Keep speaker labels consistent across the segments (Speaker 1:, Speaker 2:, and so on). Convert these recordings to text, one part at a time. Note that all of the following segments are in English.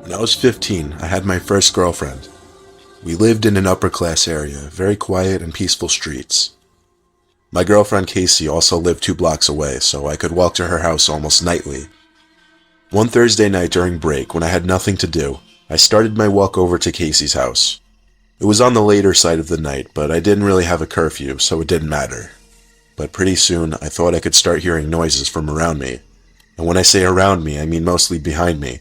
Speaker 1: When I was 15, I had my first girlfriend. We lived in an upper-class area, very quiet and peaceful streets. My girlfriend Casey also lived 2 blocks away, so I could walk to her house almost nightly. One Thursday night during break, when I had nothing to do, I started my walk over to Casey's house. It was on the later side of the night, but I didn't really have a curfew, so it didn't matter. But pretty soon, I thought I could start hearing noises from around me. And when I say around me, I mean mostly behind me.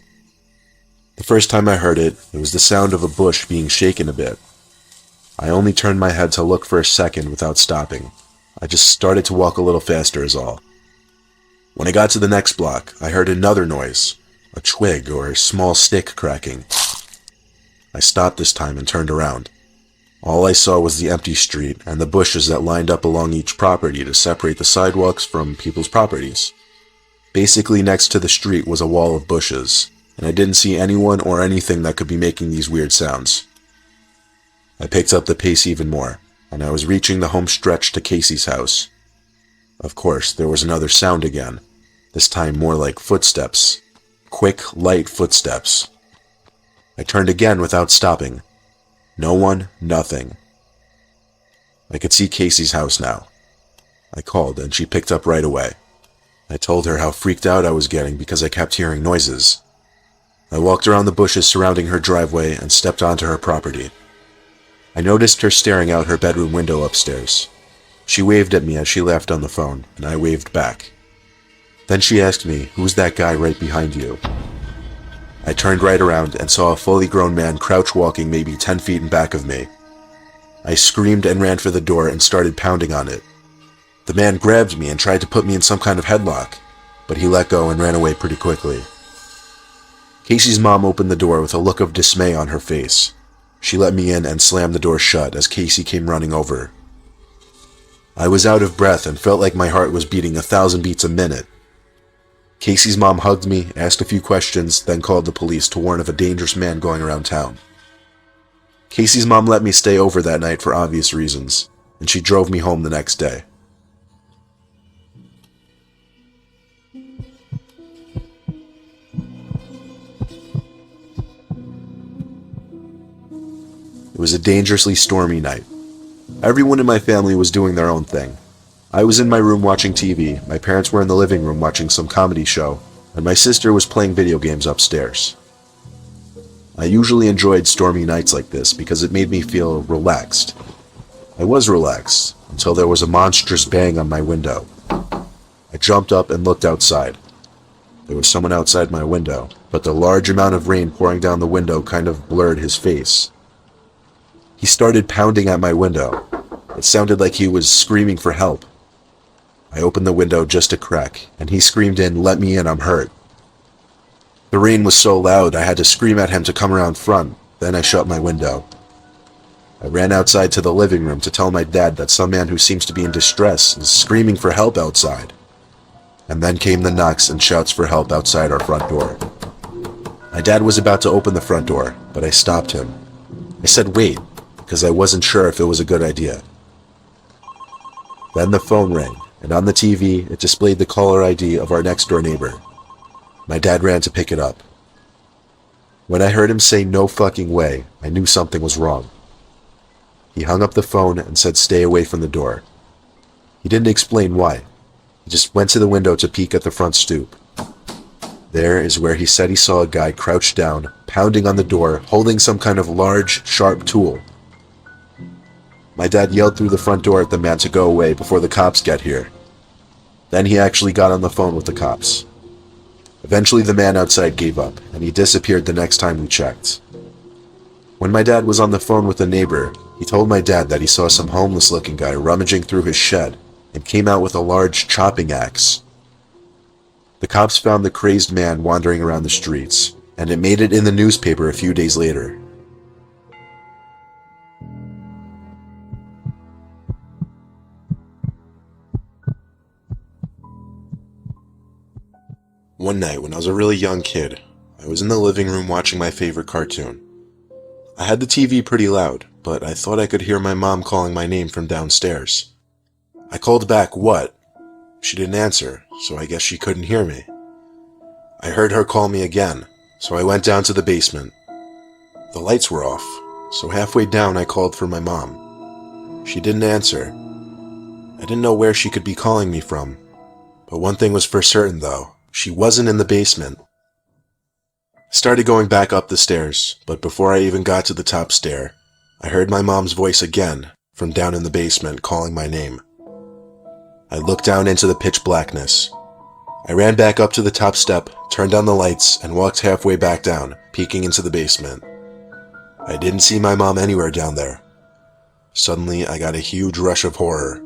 Speaker 1: The first time I heard it, it was the sound of a bush being shaken a bit. I only turned my head to look for a second without stopping. I just started to walk a little faster is all. When I got to the next block, I heard another noise, a twig or a small stick cracking. I stopped this time and turned around. All I saw was the empty street and the bushes that lined up along each property to separate the sidewalks from people's properties. Basically next to the street was a wall of bushes, and I didn't see anyone or anything that could be making these weird sounds. I picked up the pace even more, and I was reaching the home stretch to Casey's house. Of course, there was another sound again, this time more like footsteps. Quick, light footsteps. I turned again without stopping. No one, nothing. I could see Casey's house now. I called, and she picked up right away. I told her how freaked out I was getting because I kept hearing noises. I walked around the bushes surrounding her driveway and stepped onto her property. I noticed her staring out her bedroom window upstairs. She waved at me as she laughed on the phone, and I waved back. Then she asked me, "Who's that guy right behind you?" I turned right around and saw a fully grown man crouch walking maybe 10 feet in back of me. I screamed and ran for the door and started pounding on it. The man grabbed me and tried to put me in some kind of headlock, but he let go and ran away pretty quickly. Casey's mom opened the door with a look of dismay on her face. She let me in and slammed the door shut as Casey came running over. I was out of breath and felt like my heart was beating 1,000 beats a minute. Casey's mom hugged me, asked a few questions, then called the police to warn of a dangerous man going around town. Casey's mom let me stay over that night for obvious reasons, and she drove me home the next day. It was a dangerously stormy night. Everyone in my family was doing their own thing. I was in my room watching TV, my parents were in the living room watching some comedy show, and my sister was playing video games upstairs. I usually enjoyed stormy nights like this because it made me feel relaxed. I was relaxed until there was a monstrous bang on my window. I jumped up and looked outside. There was someone outside my window, but the large amount of rain pouring down the window kind of blurred his face. He started pounding at my window. It sounded like he was screaming for help. I opened the window just a crack, and he screamed in, "Let me in, I'm hurt." The rain was so loud I had to scream at him to come around front, then I shut my window. I ran outside to the living room to tell my dad that some man who seems to be in distress is screaming for help outside. And then came the knocks and shouts for help outside our front door. My dad was about to open the front door, but I stopped him. I said wait, because I wasn't sure if it was a good idea. Then the phone rang, and on the TV, it displayed the caller ID of our next-door neighbor. My dad ran to pick it up. When I heard him say "no fucking way," I knew something was wrong. He hung up the phone and said stay away from the door. He didn't explain why. He just went to the window to peek at the front stoop. There is where he said he saw a guy crouched down, pounding on the door, holding some kind of large, sharp tool. My dad yelled through the front door at the man to go away before the cops get here. Then he actually got on the phone with the cops. Eventually the man outside gave up, and he disappeared the next time we checked. When my dad was on the phone with a neighbor, he told my dad that he saw some homeless-looking guy rummaging through his shed and came out with a large chopping axe. The cops found the crazed man wandering around the streets, and it made it in the newspaper a few days later. One night when I was a really young kid, I was in the living room watching my favorite cartoon. I had the TV pretty loud, but I thought I could hear my mom calling my name from downstairs. I called back, "What?" She didn't answer, so I guess she couldn't hear me. I heard her call me again, So I went down to the basement. The lights were off, so halfway down I called for my mom. She didn't answer. I didn't know where she could be calling me from, but one thing was for certain though, she wasn't in the basement. I started going back up the stairs, but before I even got to the top stair, I heard my mom's voice again from down in the basement calling my name. I looked down into the pitch blackness. I ran back up to the top step, turned on the lights, and walked halfway back down, peeking into the basement. I didn't see my mom anywhere down there. Suddenly, I got a huge rush of horror.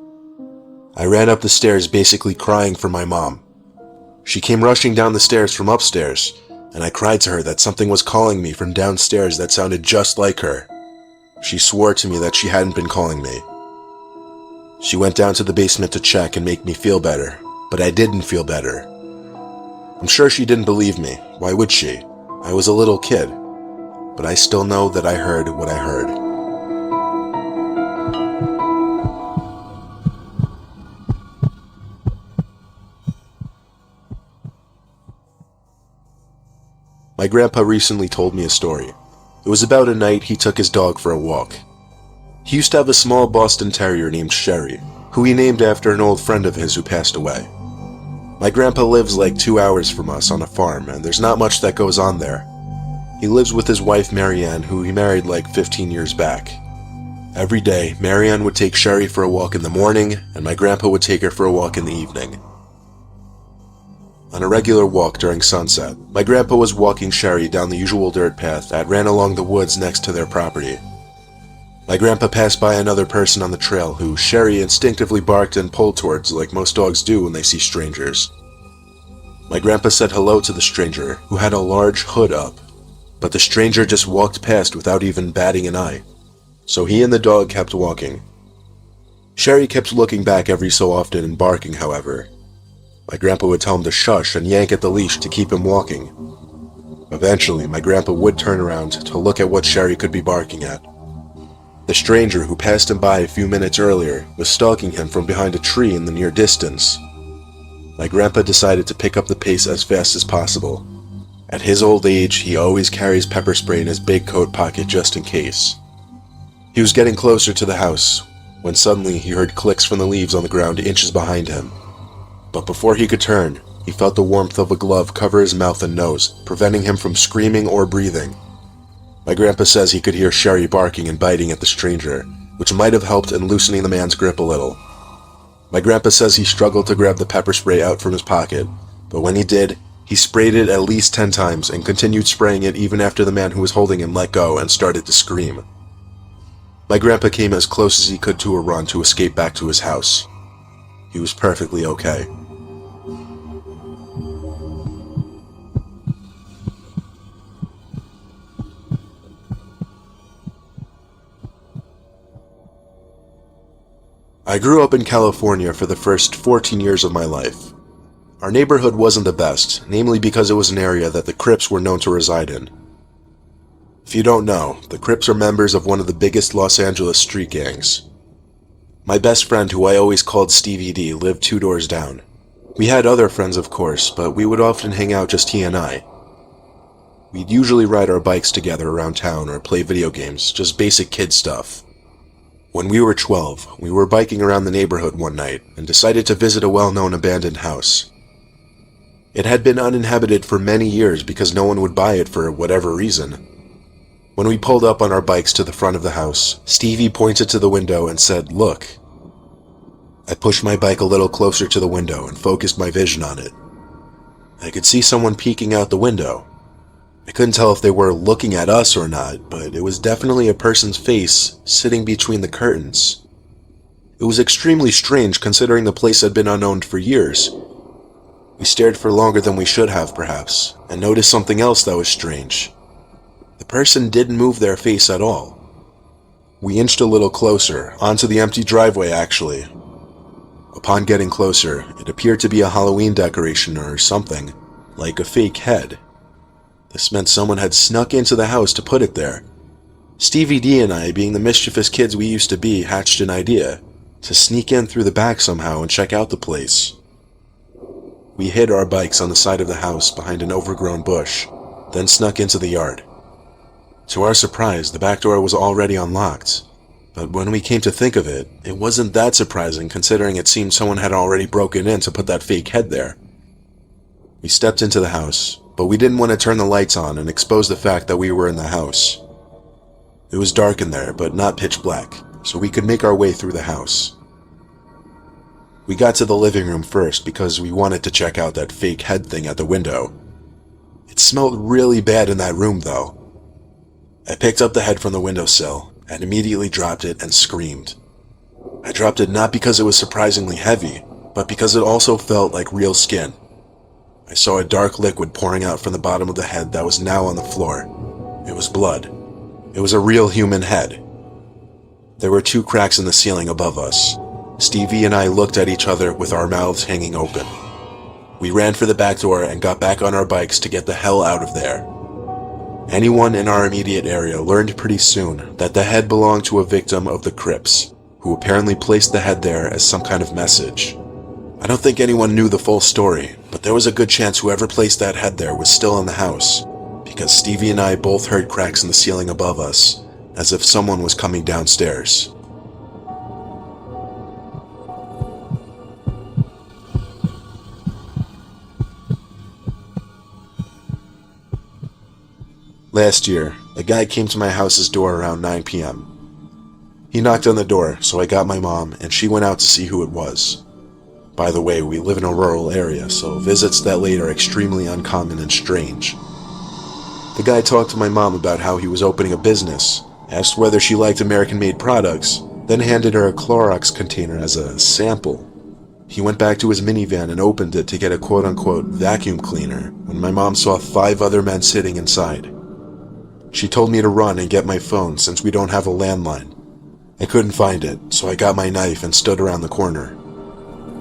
Speaker 1: I ran up the stairs basically crying for my mom. She came rushing down the stairs from upstairs, and I cried to her that something was calling me from downstairs that sounded just like her. She swore to me that she hadn't been calling me. She went down to the basement to check and make me feel better, but I didn't feel better. I'm sure she didn't believe me. Why would she? I was a little kid. But I still know that I heard what I heard. My grandpa recently told me a story. It was about a night he took his dog for a walk. He used to have a small Boston Terrier named Sherry, who he named after an old friend of his who passed away. My grandpa lives like 2 hours from us on a farm, and there's not much that goes on there. He lives with his wife Marianne, who he married like 15 years back. Every day, Marianne would take Sherry for a walk in the morning, and my grandpa would take her for a walk in the evening. On a regular walk during sunset, my grandpa was walking Sherry down the usual dirt path that ran along the woods next to their property. My grandpa passed by another person on the trail who Sherry instinctively barked and pulled towards like most dogs do when they see strangers. My grandpa said hello to the stranger, who had a large hood up, but the stranger just walked past without even batting an eye, so he and the dog kept walking. Sherry kept looking back every so often and barking, however. My grandpa would tell him to shush and yank at the leash to keep him walking. Eventually, my grandpa would turn around to look at what Sherry could be barking at. The stranger, who passed him by a few minutes earlier, was stalking him from behind a tree in the near distance. My grandpa decided to pick up the pace as fast as possible. At his old age, he always carries pepper spray in his big coat pocket just in case. He was getting closer to the house, when suddenly he heard clicks from the leaves on the ground inches behind him. But before he could turn, he felt the warmth of a glove cover his mouth and nose, preventing him from screaming or breathing. My grandpa says he could hear Sherry barking and biting at the stranger, which might have helped in loosening the man's grip a little. My grandpa says he struggled to grab the pepper spray out from his pocket, but when he did, he sprayed it at least 10 times and continued spraying it even after the man who was holding him let go and started to scream. My grandpa came as close as he could to a run to escape back to his house. He was perfectly okay. I grew up in California for the first 14 years of my life. Our neighborhood wasn't the best, namely because it was an area that the Crips were known to reside in. If you don't know, the Crips are members of one of the biggest Los Angeles street gangs. My best friend, who I always called Stevie D, lived 2 doors down. We had other friends, of course, but we would often hang out just he and I. We'd usually ride our bikes together around town or play video games, just basic kid stuff. When we were 12, we were biking around the neighborhood one night and decided to visit a well-known abandoned house. It had been uninhabited for many years because no one would buy it for whatever reason. When we pulled up on our bikes to the front of the house, Stevie pointed to the window and said, "Look." I pushed my bike a little closer to the window and focused my vision on it. I could see someone peeking out the window. I couldn't tell if they were looking at us or not, but it was definitely a person's face sitting between the curtains. It was extremely strange considering the place had been unowned for years. We stared for longer than we should have, perhaps, and noticed something else that was strange. The person didn't move their face at all. We inched a little closer, onto the empty driveway actually. Upon getting closer, it appeared to be a Halloween decoration or something, like a fake head. This meant someone had snuck into the house to put it there. Stevie D and I, being the mischievous kids we used to be, hatched an idea to sneak in through the back somehow and check out the place. We hid our bikes on the side of the house behind an overgrown bush, then snuck into the yard. To our surprise, the back door was already unlocked, but when we came to think of it, it wasn't that surprising considering it seemed someone had already broken in to put that fake head there. We stepped into the house, but we didn't want to turn the lights on and expose the fact that we were in the house. It was dark in there, but not pitch black, so we could make our way through the house. We got to the living room first because we wanted to check out that fake head thing at the window. It smelled really bad in that room though. I picked up the head from the windowsill and immediately dropped it and screamed. I dropped it not because it was surprisingly heavy, but because it also felt like real skin. I saw a dark liquid pouring out from the bottom of the head that was now on the floor. It was blood. It was a real human head. There were 2 cracks in the ceiling above us. Stevie and I looked at each other with our mouths hanging open. We ran for the back door and got back on our bikes to get the hell out of there. Anyone in our immediate area learned pretty soon that the head belonged to a victim of the Crips, who apparently placed the head there as some kind of message. I don't think anyone knew the full story, but there was a good chance whoever placed that head there was still in the house, because Stevie and I both heard cracks in the ceiling above us, as if someone was coming downstairs. Last year, a guy came to my house's door around 9 p.m. He knocked on the door, so I got my mom, and she went out to see who it was. By the way, we live in a rural area, so visits that late are extremely uncommon and strange. The guy talked to my mom about how he was opening a business, asked whether she liked American-made products, then handed her a Clorox container as a sample. He went back to his minivan and opened it to get a quote-unquote vacuum cleaner when my mom saw 5 other men sitting inside. She told me to run and get my phone since we don't have a landline. I couldn't find it, so I got my knife and stood around the corner.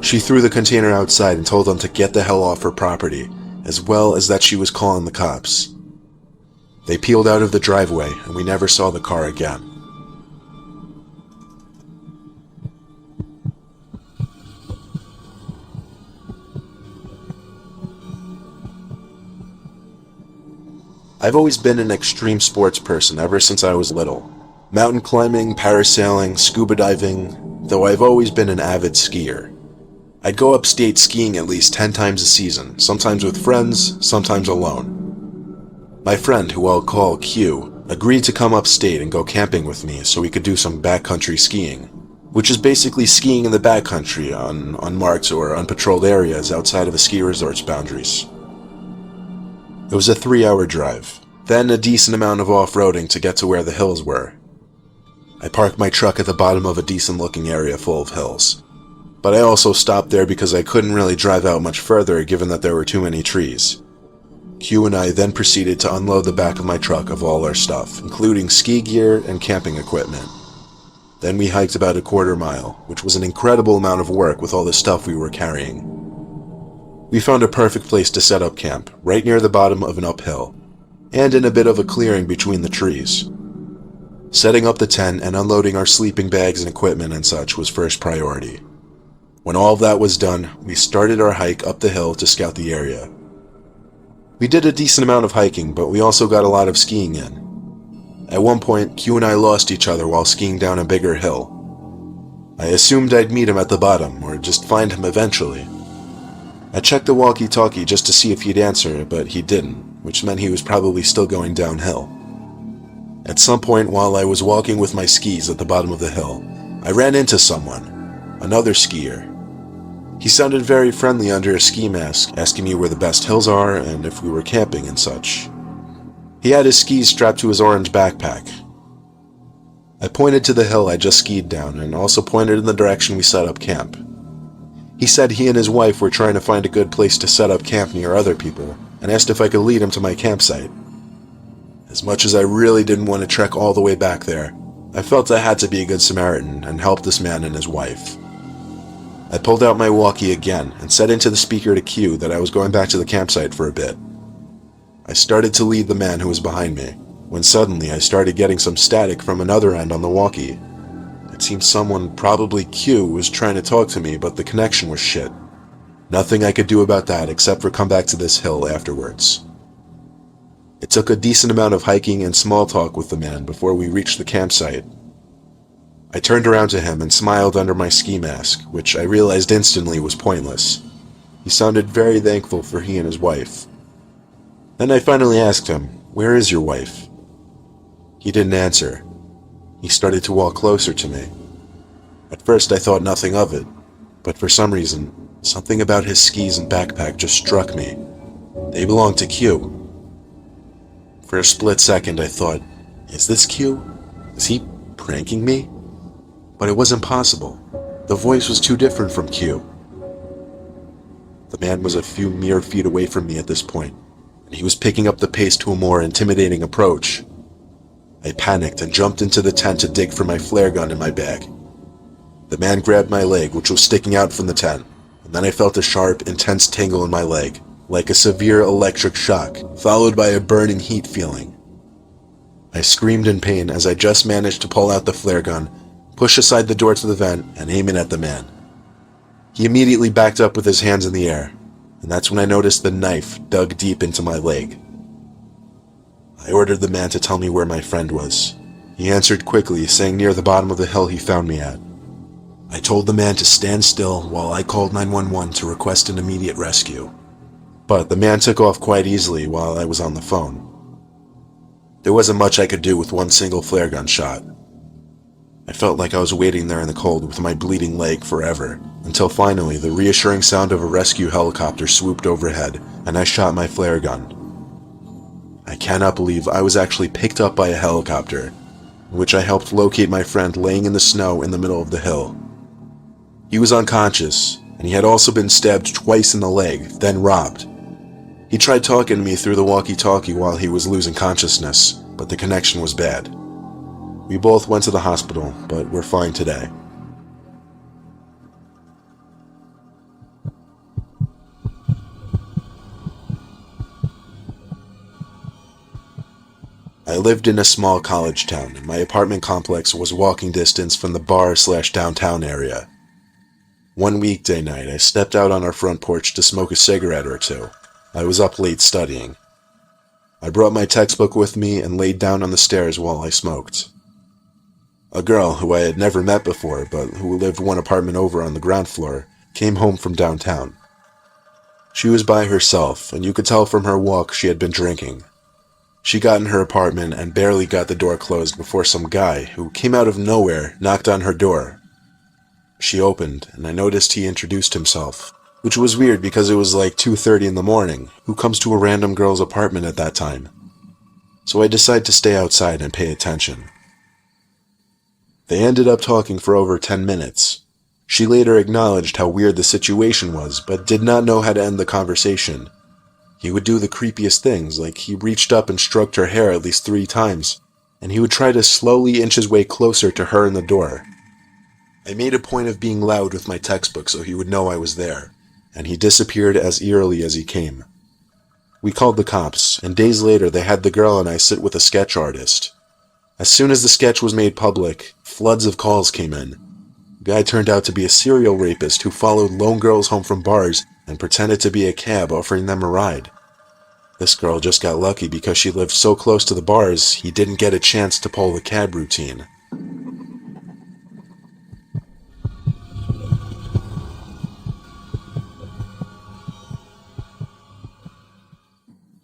Speaker 1: She threw the container outside and told them to get the hell off her property, as well as that she was calling the cops. They peeled out of the driveway and we never saw the car again. I've always been an extreme sports person ever since I was little. Mountain climbing, parasailing, scuba diving, though I've always been an avid skier. I'd go upstate skiing at least 10 times a season, sometimes with friends, sometimes alone. My friend, who I'll call Q, agreed to come upstate and go camping with me so we could do some backcountry skiing, which is basically skiing in the backcountry on unmarked or unpatrolled areas outside of a ski resort's boundaries. It was a 3-hour drive, then a decent amount of off-roading to get to where the hills were. I parked my truck at the bottom of a decent-looking area full of hills, but I also stopped there because I couldn't really drive out much further given that there were too many trees. Q and I then proceeded to unload the back of my truck of all our stuff, including ski gear and camping equipment. Then we hiked about a quarter mile, which was an incredible amount of work with all the stuff we were carrying. We found a perfect place to set up camp, right near the bottom of an uphill, and in a bit of a clearing between the trees. Setting up the tent and unloading our sleeping bags and equipment and such was first priority. When all of that was done, we started our hike up the hill to scout the area. We did a decent amount of hiking, but we also got a lot of skiing in. At one point, Q and I lost each other while skiing down a bigger hill. I assumed I'd meet him at the bottom, or just find him eventually. I checked the walkie-talkie just to see if he'd answer, but he didn't, which meant he was probably still going downhill. At some point while I was walking with my skis at the bottom of the hill, I ran into someone, another skier. He sounded very friendly under a ski mask, asking me where the best hills are and if we were camping and such. He had his skis strapped to his orange backpack. I pointed to the hill I just skied down and also pointed in the direction we set up camp. He said he and his wife were trying to find a good place to set up camp near other people, and asked if I could lead him to my campsite. As much as I really didn't want to trek all the way back there, I felt I had to be a good Samaritan and help this man and his wife. I pulled out my walkie again and said into the speaker to Q that I was going back to the campsite for a bit. I started to lead the man who was behind me, when suddenly I started getting some static from another end on the walkie. It seemed someone, probably Q, was trying to talk to me, but the connection was shit. Nothing I could do about that except for come back to this hill afterwards. It took a decent amount of hiking and small talk with the man before we reached the campsite. I turned around to him and smiled under my ski mask, which I realized instantly was pointless. He sounded very thankful for he and his wife. Then I finally asked him, "Where is your wife?" He didn't answer. He started to walk closer to me. At first I thought nothing of it, but for some reason, something about his skis and backpack just struck me. They belonged to Q. For a split second I thought, is this Q? Is he pranking me? But it wasn't possible. The voice was too different from Q. The man was a few mere feet away from me at this point, and he was picking up the pace to a more intimidating approach. I panicked and jumped into the tent to dig for my flare gun in my bag. The man grabbed my leg, which was sticking out from the tent, and then I felt a sharp, intense tingle in my leg, like a severe electric shock, followed by a burning heat feeling. I screamed in pain as I just managed to pull out the flare gun, push aside the door to the vent, and aim it at the man. He immediately backed up with his hands in the air, and that's when I noticed the knife dug deep into my leg. I ordered the man to tell me where my friend was. He answered quickly, saying near the bottom of the hill he found me at. I told the man to stand still while I called 911 to request an immediate rescue. But the man took off quite easily while I was on the phone. There wasn't much I could do with one single flare gun shot. I felt like I was waiting there in the cold with my bleeding leg forever, until finally the reassuring sound of a rescue helicopter swooped overhead, and I shot my flare gun. I cannot believe I was actually picked up by a helicopter, in which I helped locate my friend laying in the snow in the middle of the hill. He was unconscious, and he had also been stabbed twice in the leg, then robbed. He tried talking to me through the walkie-talkie while he was losing consciousness, but the connection was bad. We both went to the hospital, but we're fine today. I lived in a small college town, and my apartment complex was walking distance from the bar/downtown area. One weekday night, I stepped out on our front porch to smoke a cigarette or two. I was up late studying. I brought my textbook with me and laid down on the stairs while I smoked. A girl who I had never met before, but who lived one apartment over on the ground floor, came home from downtown. She was by herself, and you could tell from her walk she had been drinking. She got in her apartment and barely got the door closed before some guy, who came out of nowhere, knocked on her door. She opened, and I noticed he introduced himself, which was weird because it was like 2:30 in the morning. Who comes to a random girl's apartment at that time? So I decided to stay outside and pay attention. They ended up talking for over 10 minutes. She later acknowledged how weird the situation was, but did not know how to end the conversation. He would do the creepiest things, like he reached up and stroked her hair at least 3 times, and he would try to slowly inch his way closer to her in the door. I made a point of being loud with my textbook so he would know I was there, and he disappeared as eerily as he came. We called the cops, and days later they had the girl and I sit with a sketch artist. As soon as the sketch was made public, floods of calls came in. The guy turned out to be a serial rapist who followed lone girls home from bars and pretended to be a cab offering them a ride. This girl just got lucky because she lived so close to the bars, he didn't get a chance to pull the cab routine.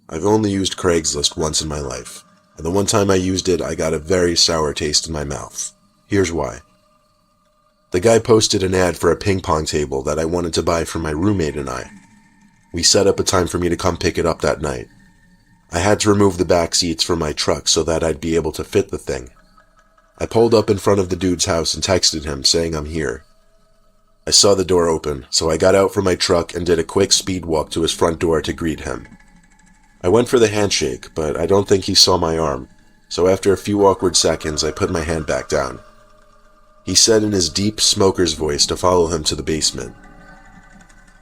Speaker 1: I've only used Craigslist once in my life, and the one time I used it, I got a very sour taste in my mouth. Here's why. The guy posted an ad for a ping pong table that I wanted to buy for my roommate and I. We set up a time for me to come pick it up that night. I had to remove the back seats from my truck so that I'd be able to fit the thing. I pulled up in front of the dude's house and texted him saying I'm here. I saw the door open, so I got out from my truck and did a quick speed walk to his front door to greet him. I went for the handshake, but I don't think he saw my arm, so after a few awkward seconds I put my hand back down. He said in his deep smoker's voice to follow him to the basement.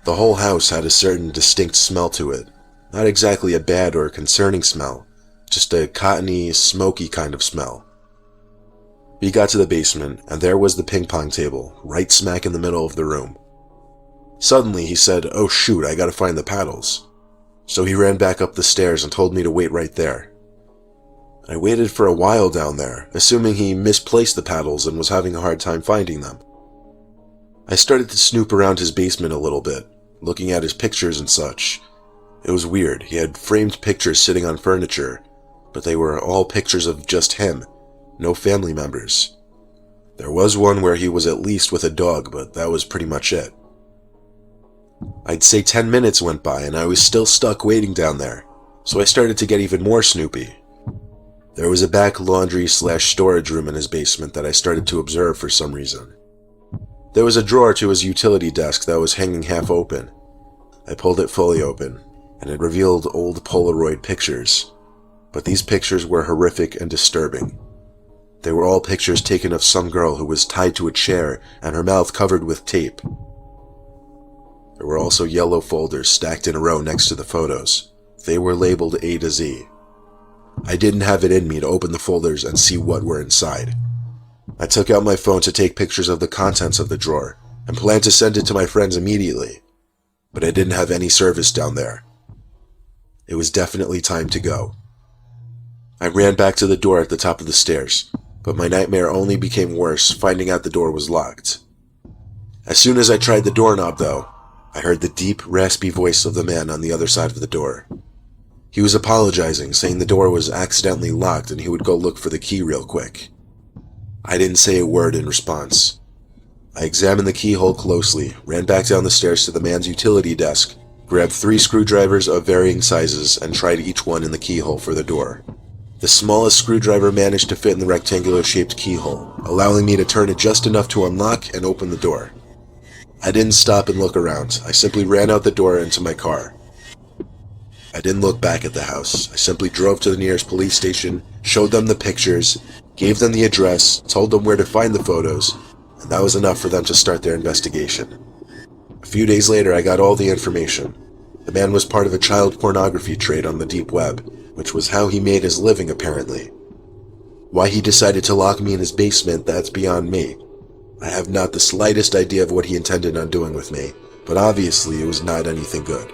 Speaker 1: The whole house had a certain distinct smell to it. Not exactly a bad or concerning smell, just a cottony, smoky kind of smell. We got to the basement, and there was the ping pong table, right smack in the middle of the room. Suddenly he said, "Oh shoot, I gotta find the paddles." So he ran back up the stairs and told me to wait right there. I waited for a while down there, assuming he misplaced the paddles and was having a hard time finding them. I started to snoop around his basement a little bit, looking at his pictures and such. It was weird. He had framed pictures sitting on furniture, but they were all pictures of just him, no family members. There was one where he was at least with a dog, but that was pretty much it. I'd say 10 minutes went by and I was still stuck waiting down there, so I started to get even more snoopy. There was a back laundry/storage room in his basement that I started to observe for some reason. There was a drawer to his utility desk that was hanging half open. I pulled it fully open, and it revealed old Polaroid pictures. But these pictures were horrific and disturbing. They were all pictures taken of some girl who was tied to a chair and her mouth covered with tape. There were also yellow folders stacked in a row next to the photos. They were labeled A to Z. I didn't have it in me to open the folders and see what were inside. I took out my phone to take pictures of the contents of the drawer and planned to send it to my friends immediately, but I didn't have any service down there. It was definitely time to go. I ran back to the door at the top of the stairs, but my nightmare only became worse finding out the door was locked. As soon as I tried the doorknob, though, I heard the deep, raspy voice of the man on the other side of the door. He was apologizing, saying the door was accidentally locked and he would go look for the key real quick. I didn't say a word in response. I examined the keyhole closely, ran back down the stairs to the man's utility desk, grabbed 3 screwdrivers of varying sizes, and tried each one in the keyhole for the door. The smallest screwdriver managed to fit in the rectangular-shaped keyhole, allowing me to turn it just enough to unlock and open the door. I didn't stop and look around. I simply ran out the door into my car. I didn't look back at the house. I simply drove to the nearest police station, showed them the pictures, gave them the address, told them where to find the photos, and that was enough for them to start their investigation. A few days later, I got all the information. The man was part of a child pornography trade on the deep web, which was how he made his living apparently. Why he decided to lock me in his basement, that's beyond me. I have not the slightest idea of what he intended on doing with me, but obviously it was not anything good.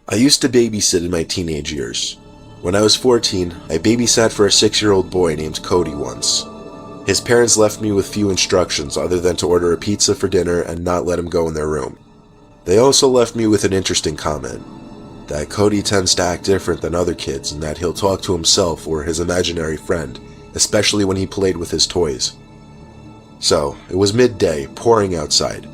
Speaker 1: I used to babysit in my teenage years. When I was 14, I babysat for a 6-year-old boy named Cody once. His parents left me with few instructions other than to order a pizza for dinner and not let him go in their room. They also left me with an interesting comment, that Cody tends to act different than other kids and that he'll talk to himself or his imaginary friend, especially when he played with his toys. So, it was midday, pouring outside.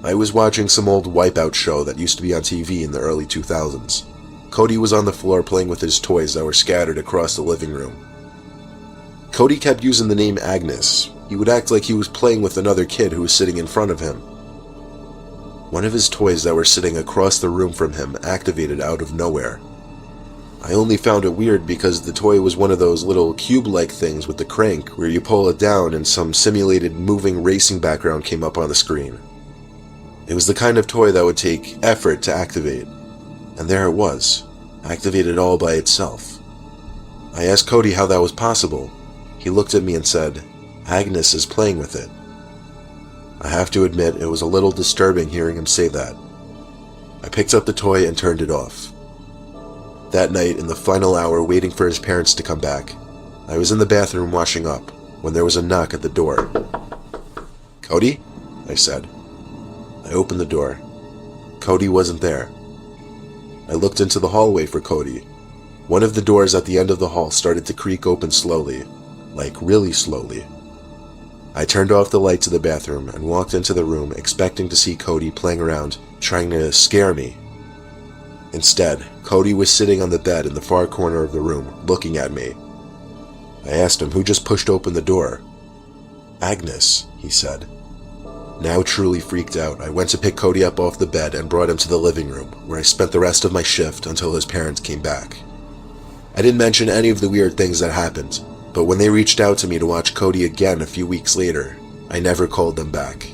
Speaker 1: I was watching some old Wipeout show that used to be on TV in the early 2000s. Cody was on the floor playing with his toys that were scattered across the living room. Cody kept using the name Agnes. He would act like he was playing with another kid who was sitting in front of him. One of his toys that were sitting across the room from him activated out of nowhere. I only found it weird because the toy was one of those little cube-like things with the crank where you pull it down and some simulated moving racing background came up on the screen. It was the kind of toy that would take effort to activate, and there it was, activated all by itself. I asked Cody how that was possible. He looked at me and said, "Agnes is playing with it." I have to admit, it was a little disturbing hearing him say that. I picked up the toy and turned it off. That night, in the final hour waiting for his parents to come back, I was in the bathroom washing up when there was a knock at the door. "Cody?" I said. I opened the door. Cody wasn't there. I looked into the hallway for Cody. One of the doors at the end of the hall started to creak open slowly, like really slowly. I turned off the light to the bathroom and walked into the room expecting to see Cody playing around, trying to scare me. Instead, Cody was sitting on the bed in the far corner of the room, looking at me. I asked him who just pushed open the door. "Agnes," he said. Now truly freaked out, I went to pick Cody up off the bed and brought him to the living room, where I spent the rest of my shift until his parents came back. I didn't mention any of the weird things that happened, but when they reached out to me to watch Cody again a few weeks later, I never called them back.